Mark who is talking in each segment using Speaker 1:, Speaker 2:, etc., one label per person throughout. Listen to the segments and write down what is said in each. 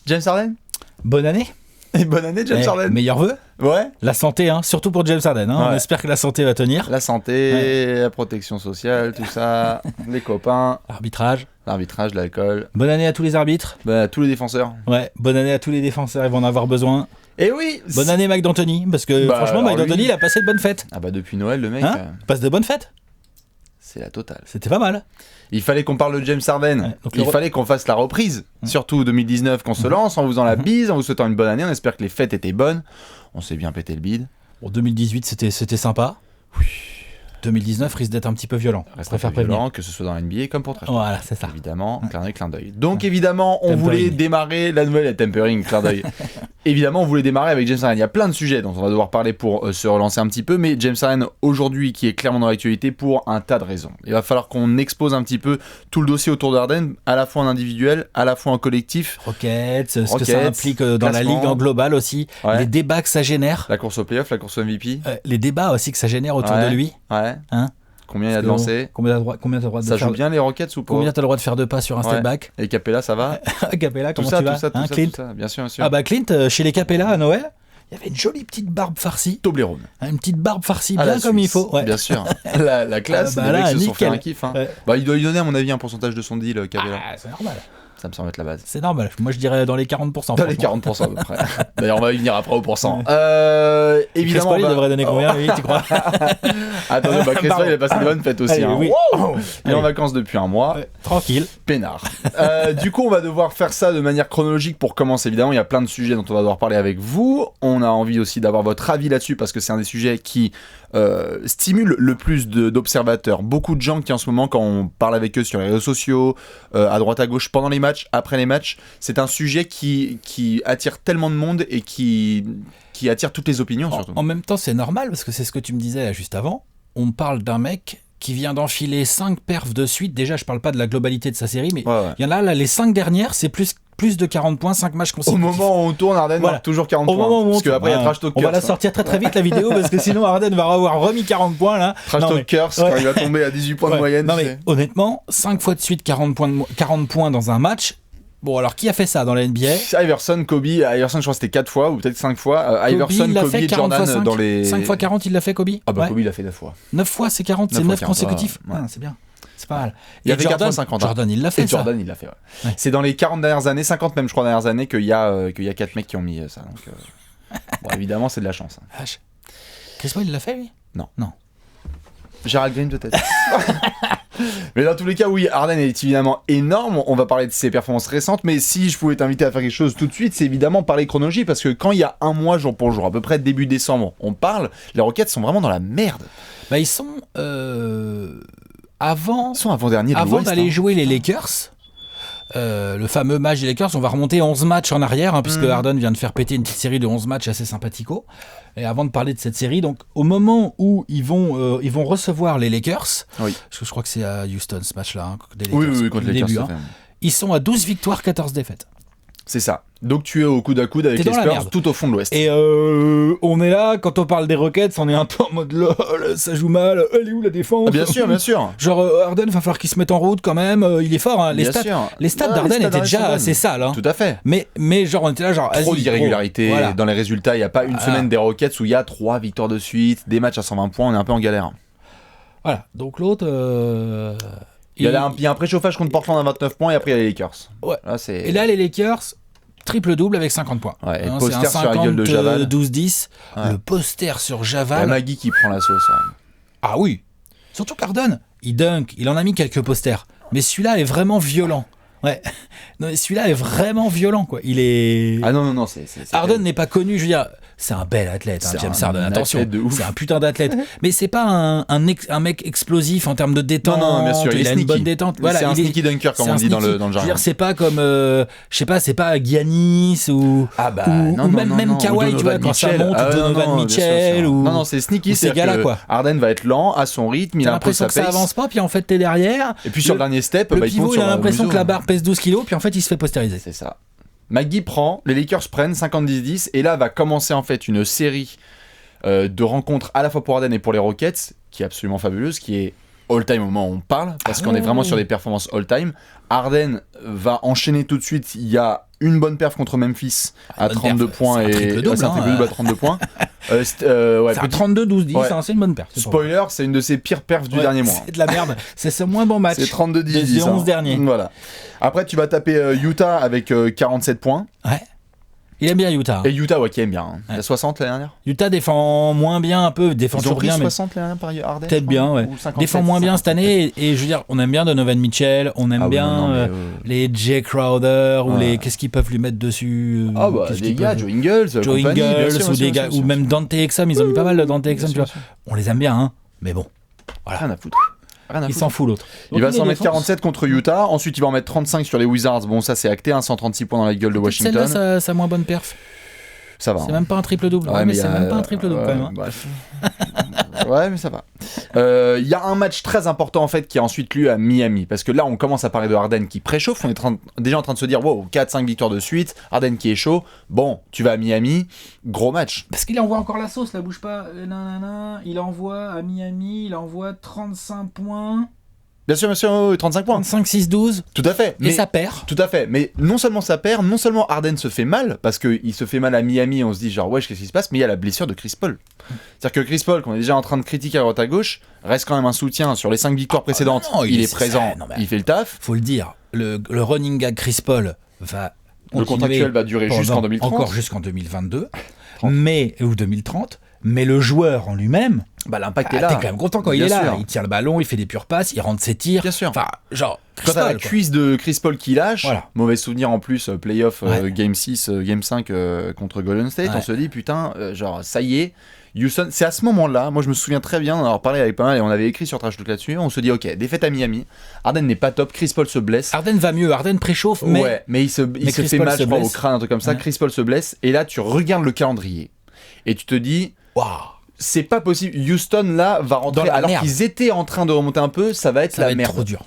Speaker 1: James Harden.
Speaker 2: Bonne année.
Speaker 1: Et bonne année, James Harden.
Speaker 2: Meilleurs vœux.
Speaker 1: Ouais.
Speaker 2: La santé, surtout pour James Harden.
Speaker 1: Ouais.
Speaker 2: On espère que la santé va tenir.
Speaker 1: La santé, la protection sociale, tout ça, les copains,
Speaker 2: Arbitrage.
Speaker 1: l'arbitrage, l'alcool.
Speaker 2: Bonne année à tous les arbitres.
Speaker 1: Bah, tous les défenseurs.
Speaker 2: Ouais. Bonne année à tous les défenseurs. Ils vont en avoir besoin.
Speaker 1: Et oui.
Speaker 2: Bonne année Mike D'Antoni, parce que franchement
Speaker 1: alors
Speaker 2: Mike D'Antoni
Speaker 1: lui-
Speaker 2: il a passé de bonnes fêtes.
Speaker 1: Ah bah depuis Noël, le mec,
Speaker 2: Passe de bonnes fêtes.
Speaker 1: c'est la totale.
Speaker 2: C'était pas mal.
Speaker 1: Il fallait qu'on parle de James Harden.
Speaker 2: Ouais, donc
Speaker 1: Il fallait qu'on fasse la reprise. Surtout 2019, qu'on se lance en vous faisant la bise, en vous souhaitant une bonne année. On espère que les fêtes étaient bonnes. On s'est bien pété le bide.
Speaker 2: Bon, 2018 c'était sympa. Oui. 2019 risque d'être un petit peu violent. Je
Speaker 1: Reste un
Speaker 2: préfère
Speaker 1: peu
Speaker 2: prévenir.
Speaker 1: violent, que ce soit dans l'NBA comme pour Trash.
Speaker 2: Voilà, c'est ça.
Speaker 1: Évidemment, clin d'œil. Donc évidemment, on
Speaker 2: Tempering.
Speaker 1: voulait démarrer la nouvelle tempering, clin d'œil. Évidemment, on voulait démarrer avec James Harden. Il y a plein de sujets dont on va devoir parler pour se relancer un petit peu, mais James Harden aujourd'hui qui est clairement dans l'actualité pour un tas de raisons. Il va falloir qu'on expose un petit peu tout le dossier autour de Harden, à la fois en individuel, à la fois en collectif.
Speaker 2: Rockets, ce que ça
Speaker 1: Rockets,
Speaker 2: implique dans la
Speaker 1: classement.
Speaker 2: ligue en global aussi,
Speaker 1: Ouais.
Speaker 2: les débats que ça génère,
Speaker 1: La course au playoff, la course au MVP.
Speaker 2: les débats aussi que ça génère autour
Speaker 1: Ouais.
Speaker 2: de lui.
Speaker 1: Ouais.
Speaker 2: Hein.
Speaker 1: Combien il y a de lancers.
Speaker 2: Combien t'as le droit de
Speaker 1: Ça
Speaker 2: faire
Speaker 1: joue bien les Rockets ou pas?
Speaker 2: Combien t'as le droit de faire de pas sur un
Speaker 1: Ouais.
Speaker 2: step back?
Speaker 1: Et Capella, ça va?
Speaker 2: Capella,
Speaker 1: Tout
Speaker 2: comment
Speaker 1: ça,
Speaker 2: tu vas
Speaker 1: tout ça, tout
Speaker 2: Hein,
Speaker 1: ça,
Speaker 2: Clint
Speaker 1: tout ça. Bien sûr, bien sûr.
Speaker 2: Ah bah Clint, chez les Capella à Noël, il y avait une jolie petite barbe farcie.
Speaker 1: Toblerone.
Speaker 2: Une petite barbe farcie
Speaker 1: À
Speaker 2: bien
Speaker 1: la
Speaker 2: comme il
Speaker 1: Suisse,
Speaker 2: faut. Ouais.
Speaker 1: Bien sûr. La classe,
Speaker 2: Ah bah
Speaker 1: les
Speaker 2: là,
Speaker 1: mecs se sont fait
Speaker 2: nickel.
Speaker 1: un kiff. Hein.
Speaker 2: Ouais.
Speaker 1: Bah, il doit lui donner, à mon avis, un pourcentage de son deal, Capella.
Speaker 2: Ah, c'est normal.
Speaker 1: Ça me semble être la base.
Speaker 2: C'est normal. Moi je dirais dans les 40%.
Speaker 1: Dans les 40% à peu près. D'ailleurs, on va y venir après au pourcent.
Speaker 2: Évidemment,
Speaker 1: Évidemment,
Speaker 2: il devrait donner combien lui, tu crois?
Speaker 1: Attendez, bah, Chris Paul, il a passé de bonnes fêtes aussi.
Speaker 2: Allez,
Speaker 1: Hein.
Speaker 2: oui.
Speaker 1: Wow, il est en
Speaker 2: Allez.
Speaker 1: vacances depuis un mois.
Speaker 2: Tranquille.
Speaker 1: Peinard. Du coup, on va devoir faire ça de manière chronologique pour commencer. Évidemment, il y a plein de sujets dont on va devoir parler avec vous. On a envie aussi d'avoir votre avis là-dessus parce que c'est un des sujets qui stimule le plus d'observateurs. Beaucoup de gens qui en ce moment, quand on parle avec eux sur les réseaux sociaux, à droite à gauche, pendant les matchs, après les matchs, c'est un sujet qui attire tellement de monde et qui attire toutes les opinions surtout.
Speaker 2: En même temps, c'est normal parce que c'est ce que tu me disais là, juste avant. On parle d'un mec qui vient d'enfiler 5 perfs de suite. Déjà, je parle pas de la globalité de sa série, mais
Speaker 1: Ouais.
Speaker 2: il y en a là, les 5 dernières, c'est plus de 40 points, 5 matchs
Speaker 1: Au
Speaker 2: consécutifs.
Speaker 1: moment où on tourne, Harden
Speaker 2: Voilà.
Speaker 1: marque toujours 40
Speaker 2: Au
Speaker 1: points.
Speaker 2: moment où
Speaker 1: Parce qu'après, il y a Trash Talk
Speaker 2: on va
Speaker 1: Curse,
Speaker 2: la
Speaker 1: hein.
Speaker 2: sortir très très vite la vidéo parce que sinon Harden va avoir remis 40 points là.
Speaker 1: Trash
Speaker 2: Non,
Speaker 1: Talk
Speaker 2: mais-
Speaker 1: Curse,
Speaker 2: ouais.
Speaker 1: quand il va tomber à 18 points de
Speaker 2: Ouais.
Speaker 1: moyenne.
Speaker 2: Non
Speaker 1: tu
Speaker 2: mais
Speaker 1: sais.
Speaker 2: honnêtement, 5 fois de suite 40 points dans un match. Bon alors qui a fait ça dans la NBA?
Speaker 1: Iverson, Kobe, Iverson, je crois que c'était 4 fois ou peut-être 5 fois.
Speaker 2: Kobe,
Speaker 1: Iverson,
Speaker 2: il l'a
Speaker 1: Kobe
Speaker 2: fait
Speaker 1: et
Speaker 2: 40 fois
Speaker 1: Jordan
Speaker 2: 5.
Speaker 1: dans les.
Speaker 2: 5 fois 40, il l'a fait Kobe?
Speaker 1: Ah bah
Speaker 2: Ouais.
Speaker 1: Kobe, il l'a fait 9 fois.
Speaker 2: 9 fois c'est 40, c'est
Speaker 1: 9
Speaker 2: 9
Speaker 1: fois 40,
Speaker 2: consécutifs.
Speaker 1: ouais.
Speaker 2: Ah, c'est bien. C'est pas mal.
Speaker 1: Il y
Speaker 2: Et
Speaker 1: avait 4 fois 50. hein.
Speaker 2: Jordan, il l'a fait
Speaker 1: Et
Speaker 2: ça.
Speaker 1: Jordan, il l'a fait, ouais.
Speaker 2: Ouais.
Speaker 1: C'est dans les 40 dernières années, 50 même, je crois, dernières années, qu'il y a 4 mecs qui ont mis ça. Donc, bon, évidemment, c'est de la chance. hein.
Speaker 2: Vache. Chris Paul, il l'a fait lui?
Speaker 1: Non.
Speaker 2: Non.
Speaker 1: Gérald Green, peut-être. Mais dans tous les cas, oui, Harden est évidemment énorme. On va parler de ses performances récentes. Mais si je pouvais t'inviter à faire quelque chose tout de suite, c'est évidemment parler chronologie. Parce que quand il y a un mois, jour pour jour, à peu près début décembre, on parle, les Rockets sont vraiment dans la merde.
Speaker 2: Bah ils sont avant
Speaker 1: Ils sont avant-dernier de
Speaker 2: avant
Speaker 1: l'Ouest.
Speaker 2: d'aller
Speaker 1: hein.
Speaker 2: jouer les Lakers. Le fameux match des Lakers, on va remonter 11 matchs en arrière, puisque Harden vient de faire péter une petite série de 11 matchs assez sympathico. Et avant de parler de cette série, donc au moment où ils vont recevoir les Lakers,
Speaker 1: Oui.
Speaker 2: parce que je crois que c'est à Houston ce match-là, des
Speaker 1: Oui,
Speaker 2: Lakers,
Speaker 1: contre
Speaker 2: le
Speaker 1: les
Speaker 2: début,
Speaker 1: Lakers.
Speaker 2: ils sont à 12 victoires, 14 défaites.
Speaker 1: C'est ça. Donc tu es au coude à coude avec
Speaker 2: T'es
Speaker 1: les
Speaker 2: dans la
Speaker 1: Spurs
Speaker 2: merde.
Speaker 1: tout au fond de l'Ouest.
Speaker 2: Et on est là, quand on parle des Rockets, on est un peu en mode lol, ça joue mal, elle est où la défense?
Speaker 1: Ah, bien sûr, bien sûr.
Speaker 2: Genre Harden, va falloir qu'il se mette en route quand même, il est fort, hein.
Speaker 1: Bien sûr.
Speaker 2: Les stats
Speaker 1: Ouais,
Speaker 2: d'Harden
Speaker 1: les stats
Speaker 2: étaient
Speaker 1: d'Harden
Speaker 2: déjà
Speaker 1: sont bonnes.
Speaker 2: assez sales, hein.
Speaker 1: Tout à fait.
Speaker 2: Mais genre on était là genre
Speaker 1: Trop
Speaker 2: vas-y,
Speaker 1: d'irrégularité
Speaker 2: gros, voilà.
Speaker 1: dans les résultats. Il n'y a pas une
Speaker 2: Voilà.
Speaker 1: semaine des Rockets où il y a 3 victoires de suite, des matchs à 120 points, on est un peu en galère.
Speaker 2: Voilà, donc l'autre
Speaker 1: Il y a un préchauffage contre Portland à 29 points et après il y a les Lakers.
Speaker 2: Ouais.
Speaker 1: Là, c'est...
Speaker 2: Et là les Lakers triple-double avec 50 points.
Speaker 1: Ouais, et
Speaker 2: Hein,
Speaker 1: poster
Speaker 2: c'est un
Speaker 1: sur la gueule de Javal.
Speaker 2: 12-10.
Speaker 1: Ouais.
Speaker 2: Le poster sur
Speaker 1: Il y a
Speaker 2: Javal.
Speaker 1: Maggie qui prend la sauce. Ouais.
Speaker 2: Ah oui. Surtout qu'Harden, il dunk, il en a mis quelques posters. Mais celui-là est vraiment violent. Ouais. Non, mais celui-là est vraiment violent, quoi. Il est.
Speaker 1: Ah non, c'est
Speaker 2: Harden n'est pas connu, je veux dire. C'est un bel athlète, hein,
Speaker 1: C'est
Speaker 2: James
Speaker 1: un
Speaker 2: Harden. Attention,
Speaker 1: athlète de ouf.
Speaker 2: c'est un putain d'athlète. Mais c'est pas un mec explosif en termes de détente.
Speaker 1: Non, bien sûr,
Speaker 2: il
Speaker 1: il est
Speaker 2: a une
Speaker 1: sneaky.
Speaker 2: bonne détente. Voilà,
Speaker 1: c'est un
Speaker 2: il est-
Speaker 1: sneaky dunker, comme
Speaker 2: c'est
Speaker 1: on
Speaker 2: un
Speaker 1: dit dans
Speaker 2: sneaky.
Speaker 1: le
Speaker 2: Je veux
Speaker 1: jargon.
Speaker 2: dire, c'est pas comme, je sais pas, c'est pas Giannis ou
Speaker 1: Ah bah,
Speaker 2: ou
Speaker 1: non,
Speaker 2: même,
Speaker 1: non,
Speaker 2: même
Speaker 1: non,
Speaker 2: Kawhi,
Speaker 1: ou
Speaker 2: tu vois,
Speaker 1: Donovan
Speaker 2: quand ça
Speaker 1: Mitchell.
Speaker 2: monte,
Speaker 1: Ah,
Speaker 2: ou
Speaker 1: non,
Speaker 2: Donovan
Speaker 1: non, bien sûr,
Speaker 2: Mitchell,
Speaker 1: sûr.
Speaker 2: ou...
Speaker 1: Non, c'est sneaky,
Speaker 2: ou ces
Speaker 1: c'est-à-dire
Speaker 2: gars-là,
Speaker 1: que
Speaker 2: quoi.
Speaker 1: Harden va être lent, à son rythme, il
Speaker 2: T'as
Speaker 1: a un peu
Speaker 2: l'impression
Speaker 1: sa
Speaker 2: que ça
Speaker 1: pace.
Speaker 2: avance pas, puis en fait t'es derrière.
Speaker 1: Et puis sur le dernier step,
Speaker 2: Le
Speaker 1: bah, il
Speaker 2: pivot,
Speaker 1: compte
Speaker 2: il
Speaker 1: sur
Speaker 2: a l'impression
Speaker 1: Muso.
Speaker 2: que la barre pèse 12 kilos, puis en fait il se fait postériser.
Speaker 1: C'est ça. Maggie prend, les Lakers prennent 50-10-10, et là va commencer en fait une série de rencontres à la fois pour Harden et pour les Rockets, qui est absolument fabuleuse, qui est all-time au moment où on parle, parce qu'on est vraiment sur des performances all-time. Harden va enchaîner tout de suite. Il y a une bonne perf contre Memphis à 32 points.
Speaker 2: C'est un triple-double,
Speaker 1: à 32 points. Ouais,
Speaker 2: c'est un 32-12-10,
Speaker 1: Ouais.
Speaker 2: C'est une bonne perf.
Speaker 1: Spoiler, c'est une de ses pires perfs du dernier mois.
Speaker 2: C'est de la merde. C'est ce moins bon match.
Speaker 1: C'est 32-10.
Speaker 2: des 11 derniers.
Speaker 1: Voilà. Après, tu vas taper Utah avec 47 points.
Speaker 2: Ouais. Il aime bien Utah.
Speaker 1: Et Utah, ouais, qui aime bien. Il y a 60 l'année dernière.
Speaker 2: Utah défend moins bien un peu, défend
Speaker 1: Ils ont
Speaker 2: toujours
Speaker 1: pris
Speaker 2: bien, mais
Speaker 1: 60 l'année dernière par Harden.
Speaker 2: peut-être bien, ouais.
Speaker 1: Ou 57,
Speaker 2: Défend moins bien cette année, et je veux dire, on aime bien Donovan Mitchell, on aime bien les Jay Crowder, ou les qu'est-ce qu'ils peuvent lui mettre dessus.
Speaker 1: Ah bah
Speaker 2: qu'est-ce
Speaker 1: des
Speaker 2: qu'ils
Speaker 1: gars,
Speaker 2: peuvent-
Speaker 1: Joe Ingles,
Speaker 2: Joe
Speaker 1: compagnie,
Speaker 2: Ingles,
Speaker 1: bien sûr,
Speaker 2: ou
Speaker 1: bien
Speaker 2: des
Speaker 1: sûr,
Speaker 2: gars,
Speaker 1: bien sûr.
Speaker 2: ou même Dante Exum, ils ont mis pas mal de Dante Exum, tu vois. On les aime bien, hein, mais bon, voilà.
Speaker 1: Rien à foutre. Rien à
Speaker 2: Il
Speaker 1: foutre.
Speaker 2: s'en fout l'autre.
Speaker 1: Il va
Speaker 2: Donc,
Speaker 1: s'en
Speaker 2: les
Speaker 1: mettre
Speaker 2: défenses,
Speaker 1: 47 contre Utah. Ensuite, il va en mettre 35 sur les Wizards. Bon, ça c'est acté, 136 points dans la gueule de Washington.
Speaker 2: Celle-là, sa moins bonne perf.
Speaker 1: Ça va.
Speaker 2: C'est même pas un triple-double. Ouais, mais c'est même pas un triple-double quand même. Hein.
Speaker 1: Bref. Ouais, mais ça va. Il y a un match très important en fait qui a ensuite lieu à Miami. Parce que là, on commence à parler de Harden qui préchauffe. On est déjà en train de se dire, wow, 4-5 victoires de suite. Harden qui est chaud. Bon, tu vas à Miami. Gros match.
Speaker 2: Parce qu'il envoie encore la sauce, là, bouge pas. Il envoie à Miami, il envoie 35 points.
Speaker 1: Bien sûr, 35 points.
Speaker 2: 35-6-12.
Speaker 1: Tout à fait.
Speaker 2: Et ça perd.
Speaker 1: Tout à fait, mais non seulement ça perd, non seulement Harden se fait mal, parce qu'il se fait mal à Miami, on se dit genre wesh qu'est-ce qui se passe, mais il y a la blessure de Chris Paul. C'est-à-dire que Chris Paul, qu'on est déjà en train de critiquer à droite à gauche, reste quand même un soutien sur les 5 victoires précédentes,
Speaker 2: non,
Speaker 1: il est
Speaker 2: c'est
Speaker 1: présent,
Speaker 2: ça, non, mais-
Speaker 1: il fait le taf,
Speaker 2: Faut le dire, le running gag Chris Paul va
Speaker 1: le
Speaker 2: continuer
Speaker 1: contractuel va durer
Speaker 2: pendant-
Speaker 1: jusqu'en 2030.
Speaker 2: Encore jusqu'en 2022, ou 2030, mais le joueur en lui-même,
Speaker 1: Bah l'impact est
Speaker 2: t'es
Speaker 1: là.
Speaker 2: quand même content quand il
Speaker 1: Bien
Speaker 2: est là.
Speaker 1: sûr.
Speaker 2: Il tire le ballon, il fait des pures passes, il rentre ses tirs.
Speaker 1: Bien sûr.
Speaker 2: Enfin, genre, Chris
Speaker 1: Quand t'as la
Speaker 2: Paul, quoi.
Speaker 1: cuisse de Chris Paul qui lâche,
Speaker 2: Voilà.
Speaker 1: mauvais souvenir en plus, playoff
Speaker 2: Ouais.
Speaker 1: Game 6, Game 5 contre Golden State,
Speaker 2: Ouais.
Speaker 1: on se dit putain, genre ça y est, Houston, c'est à ce moment-là, moi je me souviens très bien, on en a parlé avec pas mal et on avait écrit sur Trash Talk là-dessus, on se dit ok, défaite à Miami, Harden n'est pas top, Chris Paul se blesse.
Speaker 2: Harden va mieux, Harden préchauffe, mais
Speaker 1: Ouais, mais il se
Speaker 2: Chris
Speaker 1: fait
Speaker 2: Paul
Speaker 1: mal,
Speaker 2: se
Speaker 1: je crois, au
Speaker 2: blesse.
Speaker 1: crâne, un truc comme ça,
Speaker 2: Ouais.
Speaker 1: Chris Paul se blesse, et là tu regardes le calendrier, et tu te dis,
Speaker 2: waouh,
Speaker 1: c'est pas possible, Houston là va rentrer,
Speaker 2: Dans la
Speaker 1: alors
Speaker 2: merde.
Speaker 1: qu'ils étaient en train de remonter un peu, ça va être
Speaker 2: ça
Speaker 1: la
Speaker 2: va être
Speaker 1: merde.
Speaker 2: trop dur.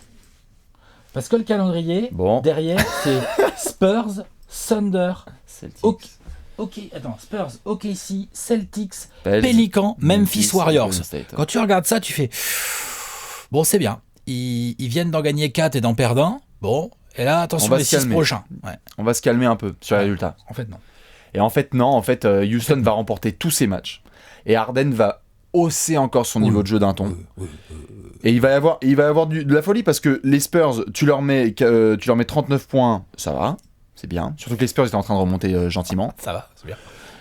Speaker 2: Parce que le calendrier,
Speaker 1: Bon.
Speaker 2: derrière, c'est Spurs, Thunder,
Speaker 1: Celtics,
Speaker 2: Spurs, OKC, Celtics,
Speaker 1: Pels,
Speaker 2: Pelicans, Memphis Warriors.
Speaker 1: Golden State.
Speaker 2: Quand tu regardes ça, tu fais bon, c'est bien. Ils viennent d'en gagner 4 et d'en perdre un. Bon, et là,
Speaker 1: On
Speaker 2: attention
Speaker 1: va
Speaker 2: les
Speaker 1: se
Speaker 2: 6
Speaker 1: calmer.
Speaker 2: prochains. Ouais.
Speaker 1: On va se calmer un peu sur les résultats.
Speaker 2: En fait, non.
Speaker 1: Et en fait, non, Houston va remporter tous ses matchs. Et Harden va hausser encore son niveau de jeu d'un ton. Et il va y avoir de la folie parce que les Spurs, tu leur mets 39 points, ça va, c'est bien. Surtout que les Spurs étaient en train de remonter gentiment.
Speaker 2: Ça va, c'est bien.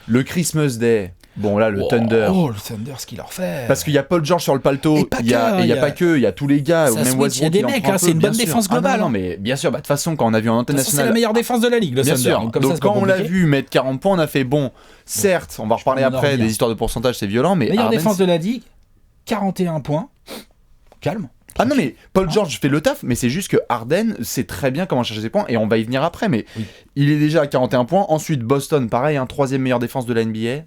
Speaker 1: Le Christmas Day, bon là, le Thunder.
Speaker 2: Oh, le Thunder, ce qu'il leur fait.
Speaker 1: Parce qu'il y a Paul George sur le palto,
Speaker 2: Et pas
Speaker 1: il y a,
Speaker 2: que,
Speaker 1: et il y a
Speaker 2: il y a-
Speaker 1: pas que, il y a tous les gars,
Speaker 2: Ça
Speaker 1: ou même
Speaker 2: switch,
Speaker 1: Westbrook.
Speaker 2: il y a des
Speaker 1: il en
Speaker 2: mecs,
Speaker 1: prend un
Speaker 2: hein, c'est
Speaker 1: peu,
Speaker 2: une
Speaker 1: bien
Speaker 2: bonne
Speaker 1: sûr.
Speaker 2: défense
Speaker 1: Ah non,
Speaker 2: globale,
Speaker 1: non,
Speaker 2: hein.
Speaker 1: mais bien sûr, bah, de toute façon, quand on a vu en
Speaker 2: De toute façon, c'est
Speaker 1: international.
Speaker 2: la meilleure défense de la ligue, le
Speaker 1: Bien
Speaker 2: Thunder.
Speaker 1: sûr.
Speaker 2: Donc, comme
Speaker 1: Donc
Speaker 2: ça, c'est pas
Speaker 1: quand on l'a
Speaker 2: compliqué.
Speaker 1: vu mettre 40 points, on a fait bon. Certes, on va reparler
Speaker 2: On en
Speaker 1: après
Speaker 2: revient.
Speaker 1: des histoires de pourcentage, c'est violent, mais
Speaker 2: Meilleure
Speaker 1: Harden,
Speaker 2: défense de la ligue, 41 points. Calme.
Speaker 1: Ah non mais Paul George fait le taf, mais c'est juste que Harden sait très bien comment chercher ses points et on va y venir après, mais
Speaker 2: Oui.
Speaker 1: il est déjà à 41 points. Ensuite Boston, pareil, troisième meilleure défense de la NBA.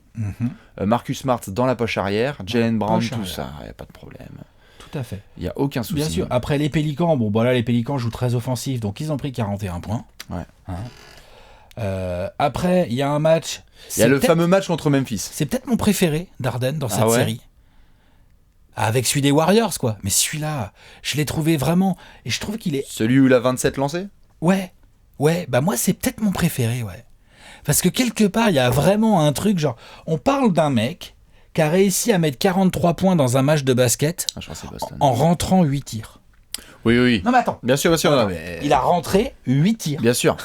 Speaker 1: Marcus Smart dans la poche arrière, Jalen Brown,
Speaker 2: poche
Speaker 1: tout
Speaker 2: arrière.
Speaker 1: ça, y a pas de problème.
Speaker 2: Tout à fait.
Speaker 1: Il y a aucun souci.
Speaker 2: Bien sûr. Après les Pélicans, bon, là les Pélicans jouent très offensif, donc ils ont pris 41 points.
Speaker 1: Ouais.
Speaker 2: Après, il y a un match.
Speaker 1: Il y a
Speaker 2: c'est
Speaker 1: le
Speaker 2: peut-être-
Speaker 1: fameux match contre Memphis.
Speaker 2: C'est peut-être mon préféré d'Arden dans cette
Speaker 1: Ah ouais
Speaker 2: série. Avec celui des Warriors, quoi. Mais celui-là, je l'ai trouvé vraiment. Et je trouve qu'il est.
Speaker 1: Celui où il a 27 lancés.
Speaker 2: Ouais. Ouais, bah moi, c'est peut-être mon préféré, ouais. Parce que quelque part, il y a vraiment un truc, genre. On parle d'un mec qui a réussi à mettre 43 points dans un match de basket
Speaker 1: Ah, je crois que c'est Boston.
Speaker 2: en rentrant 8 tirs.
Speaker 1: Oui, oui.
Speaker 2: Non, mais attends.
Speaker 1: Bien sûr, non, mais...
Speaker 2: Il a rentré 8 tirs.
Speaker 1: Bien sûr.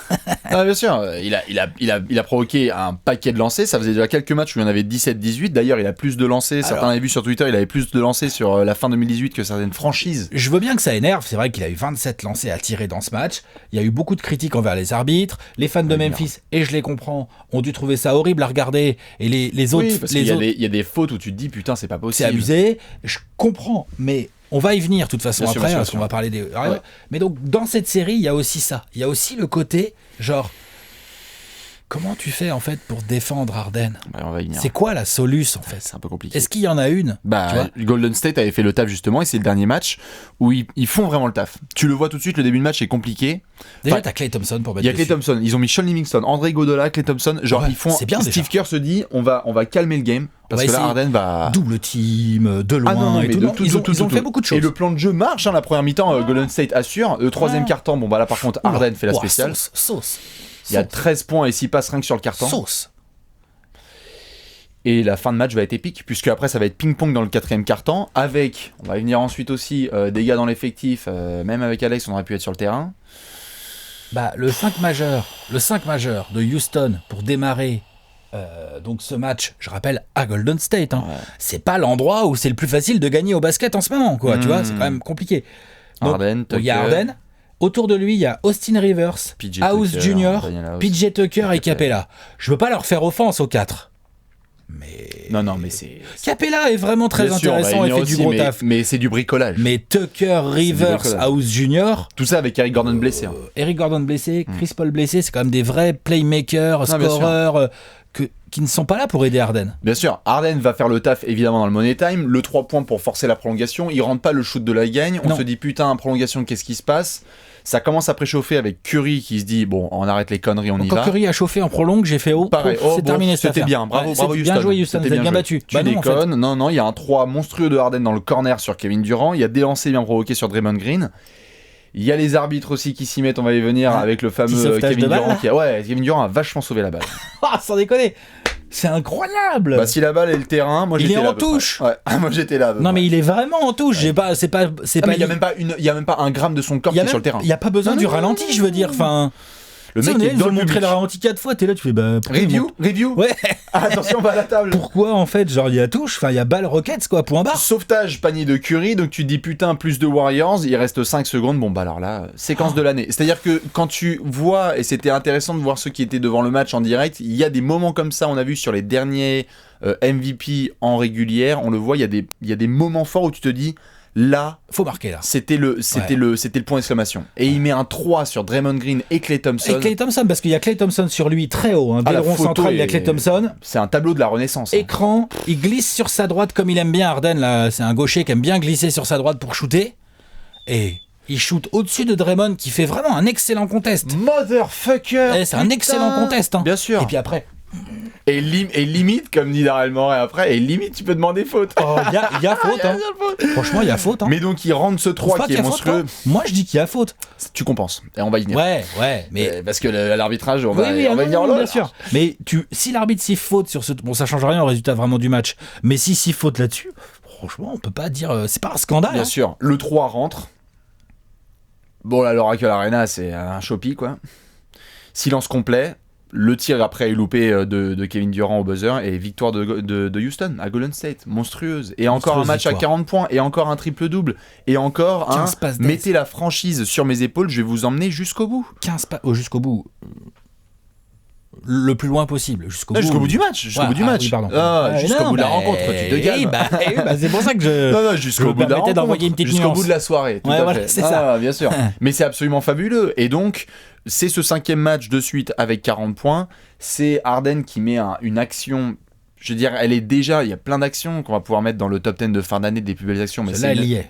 Speaker 1: Non, bien sûr. Il a provoqué un paquet de lancers. Ça faisait déjà quelques matchs où il y en avait 17-18. D'ailleurs, il a plus de lancers. Certains avaient vu sur Twitter, il avait plus de lancers sur la fin 2018 que certaines franchises.
Speaker 2: Je veux bien que ça énerve, c'est vrai qu'il a eu 27 lancers à tirer dans ce match, il y a eu beaucoup de critiques envers les arbitres, les fans de Memphis, et je les comprends, ont dû trouver ça horrible à regarder, et les autres...
Speaker 1: Oui, parce qu'il y a des fautes où tu te dis putain, c'est pas possible.
Speaker 2: c'est abusé, je comprends, mais on va y venir de toute façon
Speaker 1: Bien sûr,
Speaker 2: après,
Speaker 1: bien sûr,
Speaker 2: parce qu'on va parler des... Mais donc, dans cette série, il y a aussi ça, il y a aussi le côté, genre... Comment tu fais en fait pour défendre Harden ?
Speaker 1: On va y venir.
Speaker 2: C'est quoi la solution en fait ?
Speaker 1: C'est un peu compliqué.
Speaker 2: Est-ce qu'il y en a une ?
Speaker 1: Golden State avait fait le taf justement, et c'est le dernier match où ils font vraiment le taf. Tu le vois tout de suite, le début de match est compliqué.
Speaker 2: Déjà, t'as Klay Thompson pour mettre.
Speaker 1: Il y a Klay Thompson, ils ont mis Sean Livingston, André Iguodala, Klay Thompson. Genre, ils font.
Speaker 2: C'est bien,
Speaker 1: Steve Kerr se dit, on va calmer le game. Parce que là, Harden va.
Speaker 2: Double team, de loin et tout. Ils ont fait beaucoup de choses.
Speaker 1: Et le plan de jeu marche, la première mi-temps, Golden State assure. Le troisième quart-temps, là par contre, Harden fait la spéciale.
Speaker 2: Sauce.
Speaker 1: Il y a 13 points et 6 passes rien que sur le carton.
Speaker 2: Sauce.
Speaker 1: Et la fin de match va être épique, puisque après ça va être ping-pong dans le quatrième quart-temps, avec, on va y venir ensuite aussi, des gars dans l'effectif, même avec Alex, on aurait pu être sur le terrain.
Speaker 2: Le 5 majeur de Houston pour démarrer donc ce match, je rappelle, à Golden State. C'est pas l'endroit où c'est le plus facile de gagner au basket en ce moment, quoi. Tu vois, c'est quand même compliqué. Donc, il y a Harden. Autour de lui, il y a Austin Rivers, House Jr., PJ Tucker et Capella. Je veux pas leur faire offense aux 4. Mais...
Speaker 1: Non, mais c'est...
Speaker 2: Capella est vraiment très intéressant et fait du gros taf.
Speaker 1: Mais c'est du bricolage.
Speaker 2: Mais Tucker, Rivers, House Jr.
Speaker 1: Tout ça avec Eric Gordon blessé.
Speaker 2: Eric Gordon blessé, Chris Paul blessé, c'est quand même des vrais playmakers, scoreurs qui ne sont pas là pour aider Harden.
Speaker 1: Bien sûr, Harden va faire le taf évidemment dans le money time. Le 3 points pour forcer la prolongation. Il rentre pas le shoot de la gagne. On se dit putain, prolongation, qu'est-ce qui se passe ? Ça commence à préchauffer avec Curry qui se dit bon, on arrête les conneries, on y va.
Speaker 2: Quand Curry a chauffé en prolongue, j'ai fait
Speaker 1: pareil.
Speaker 2: C'est terminé cette
Speaker 1: affaire. C'était bien, bravo Houston.
Speaker 2: Bien joué Houston, vous êtes bien battu.
Speaker 1: Tu déconnes, non, il y a un 3 monstrueux de Harden dans le corner sur Kevin Durant, il y a des lancers bien provoqués sur Draymond Green. Il y a les arbitres aussi qui s'y mettent, on va y venir avec le fameux Kevin Durant Kevin Durant a vachement sauvé la balle.
Speaker 2: Sans déconner. C'est incroyable.
Speaker 1: Si la balle est le terrain, moi j'étais là.
Speaker 2: Il est en touche.
Speaker 1: Ouais, moi j'étais là.
Speaker 2: Non mais il est vraiment en touche. Il
Speaker 1: y a même pas un gramme de son corps qui est sur le terrain.
Speaker 2: Il y a pas besoin du ralenti, je veux dire. Enfin. Le mec est dans le montré le ralenti 4 fois, t'es là, tu fais
Speaker 1: review.
Speaker 2: Ouais.
Speaker 1: Attention, on va à la table.
Speaker 2: Pourquoi en fait, genre il y a touche, il y a balle rockets quoi, point barre.
Speaker 1: Sauvetage panier de Curry, donc tu te dis putain plus de Warriors, il reste 5 secondes. Alors là, séquence de l'année. C'est-à-dire que quand tu vois, et c'était intéressant de voir ceux qui étaient devant le match en direct, il y a des moments comme ça, on a vu sur les derniers MVP en régulière, on le voit, il y a des moments forts où tu te dis là,
Speaker 2: faut marquer là.
Speaker 1: C'était le point d'exclamation. Et il met un 3 sur Draymond Green et Klay Thompson.
Speaker 2: Et Klay Thompson, parce qu'il y a Klay Thompson sur lui très haut. Dès le rond central, il y a Klay Thompson.
Speaker 1: C'est un tableau de la Renaissance.
Speaker 2: Écran, il glisse sur sa droite comme il aime bien Harden. Là, c'est un gaucher qui aime bien glisser sur sa droite pour shooter. Et il shoot au-dessus de Draymond qui fait vraiment un excellent contest.
Speaker 1: Motherfucker.
Speaker 2: C'est un excellent contest.
Speaker 1: Bien sûr.
Speaker 2: Et puis après...
Speaker 1: Et limite, comme dit Darrell Morey après, et limite, tu peux demander faute.
Speaker 2: Il y a faute. Franchement, il y a faute.
Speaker 1: Mais donc, il rentre ce 3 qui est monstrueux.
Speaker 2: Moi, je dis qu'il y a faute.
Speaker 1: Tu compenses. Et on va y venir.
Speaker 2: Ouais. Mais...
Speaker 1: parce que l'arbitrage, on va y venir en
Speaker 2: bien sûr. Mais si l'arbitre siffle faute sur ce... Bon, ça change rien au résultat vraiment du match. Mais si siffle faute là-dessus, franchement, on peut pas dire... C'est pas un scandale.
Speaker 1: Bien sûr. Le 3 rentre. Bon, là, l'Oracle Arena, c'est un chopi, quoi. Silence complet. Le tir après est loupé de Kevin Durant au buzzer et victoire de Houston à Golden State, monstrueuse. Et encore un match à 40 points et encore un triple-double et encore un mettez la franchise sur mes épaules, je vais vous emmener jusqu'au bout.
Speaker 2: 15 passes jusqu'au bout. Le plus loin possible, jusqu'au
Speaker 1: bout du match. Jusqu'au bout de la rencontre, tu te gagnes.
Speaker 2: C'est pour ça que je.
Speaker 1: Non, jusqu'au bout de la rencontre.
Speaker 2: D'envoyer une petite
Speaker 1: jusqu'au bout de la soirée. Tout à fait.
Speaker 2: C'est ça.
Speaker 1: Bien sûr. Mais c'est absolument fabuleux. Et donc, c'est ce 5e match de suite avec 40 points. C'est Harden qui met une action. Je veux dire, elle est déjà. Il y a plein d'actions qu'on va pouvoir mettre dans le top 10 de fin d'année des plus belles actions. Mais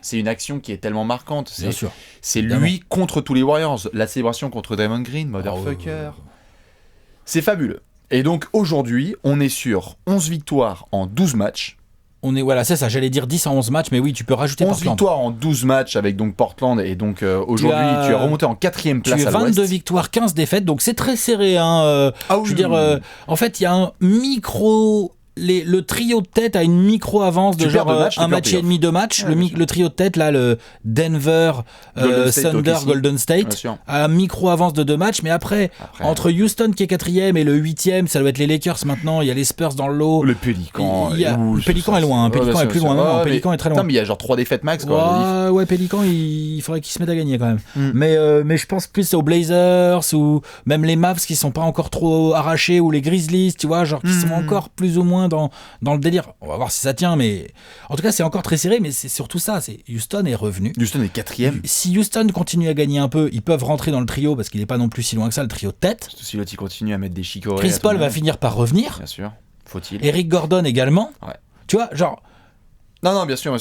Speaker 1: c'est une action qui est tellement marquante.
Speaker 2: Bien sûr.
Speaker 1: C'est lui contre tous les Warriors. La célébration contre Draymond Green, motherfucker. C'est fabuleux. Et donc aujourd'hui, on est sur 11 victoires en 12 matchs.
Speaker 2: C'est ça, j'allais dire 10 en 11 matchs, mais oui, tu peux rajouter
Speaker 1: 11
Speaker 2: Portland.
Speaker 1: 11 victoires en 12 matchs avec donc Portland, et donc aujourd'hui, tu es remonté en 4e place à l'ouest.
Speaker 2: 22 victoires, 15 défaites, donc c'est très serré. Je veux dire, en fait, il y a un micro... Le trio de tête a une micro-avance de genre un match et demi, 2 matchs. Le trio de tête, là, le Denver, Thunder, Golden State, a un micro-avance de 2 matchs. Mais après, entre Houston qui est 4e et le 8e, ça doit être les Lakers maintenant. Il y a les Spurs dans le lot.
Speaker 1: Le Pélican.
Speaker 2: Le Pélican est loin. Pélican est plus loin. Non, Pélican est très loin.
Speaker 1: Non, mais il y a genre 3 défaites max.
Speaker 2: Pélican, il faudrait qu'il se mette à gagner quand même. Mais je pense plus aux Blazers ou même les Mavs qui sont pas encore trop arrachés ou les Grizzlies, tu vois, genre qui sont encore plus ou moins moins dans le délire. On va voir si ça tient, mais en tout cas, c'est encore très serré, mais c'est surtout ça. Houston est revenu.
Speaker 1: Houston est 4e.
Speaker 2: Si Houston continue à gagner un peu, ils peuvent rentrer dans le trio parce qu'il n'est pas non plus si loin que ça, le trio de tête.
Speaker 1: Si l'autre il continue à mettre des chicorées.
Speaker 2: Chris Paul va finir par revenir.
Speaker 1: Bien sûr. Faut-il.
Speaker 2: Eric Gordon également.
Speaker 1: Ouais.
Speaker 2: Tu vois, genre.
Speaker 1: Non, bien sûr.